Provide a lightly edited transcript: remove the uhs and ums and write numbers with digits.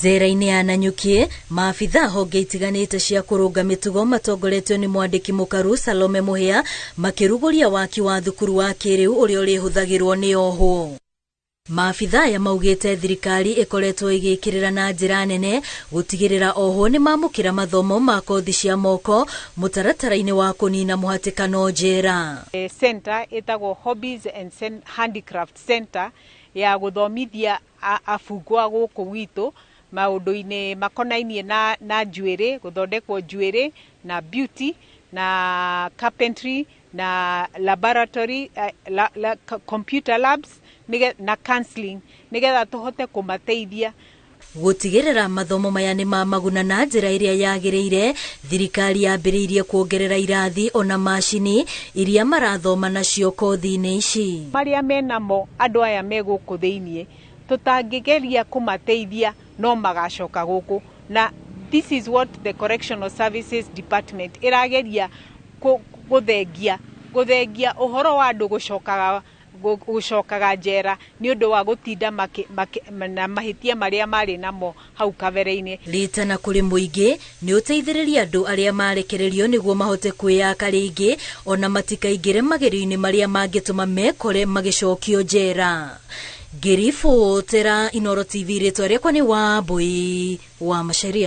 Njera-inĩ ya Nanyuki, maabitha honge itiganĩte cia kũrũnga mĩtugo matongoretio nĩ mwandĩki mũkaru Salome Mũhĩa makĩrugũria waki wa thukuru wa kĩrĩu ũrĩa ũrĩhũthagĩrwo nĩ Ohwo. Maabitha aya maugĩte thirikari ĩkoretwo ĩgĩkĩrĩra na njĩra nene gũtigĩrĩra Ohwo nĩ mamũkĩra mathomo ma kothi cia moko mũtaratara-inĩ wa kũnina mũhatĩkano njera. Center ĩtagwo Hobbies and Handicraft Center ya gũthomithia afungwa gũkũ gwitũ maũndũ-inĩ makonainie na njuĩrĩ, gũthondekwo njuĩrĩ na beauty na carpentry na laboratory computer labs na counseling nigetha tũhote kũmateithia gũtigĩrĩra mathomo maya nĩ ma maguna na njĩra ĩrĩa yagĩrĩire. Thirikari yambĩrĩirie kuongerera irathi ona macini iria marathoma nacio kothi-inĩ ici. Marĩa menamo andũ aya me gũkũ thĩinĩ tũtangĩgeria kũmateithia no magacoka gũkũ, na this is what the Correctional Services Department ĩrageria gũthengia ũhoro wa andũ gũcokaga njera nĩ ũndũ wa gũtinda na mahĩtia marĩa marĩ namo hau kabere-inĩ. Ritana kũrĩ mũingĩ nĩ ũteithĩrĩria andũ arĩa marekererio nĩguo mahote kwĩyaka rĩngĩ ona matikaingĩre magerio-inĩ marĩa mangĩtũma mekore magĩcokio njera. Ngĩribotera Inooro TV, rĩtwa rĩakwa nĩ Wambui wa Macharia.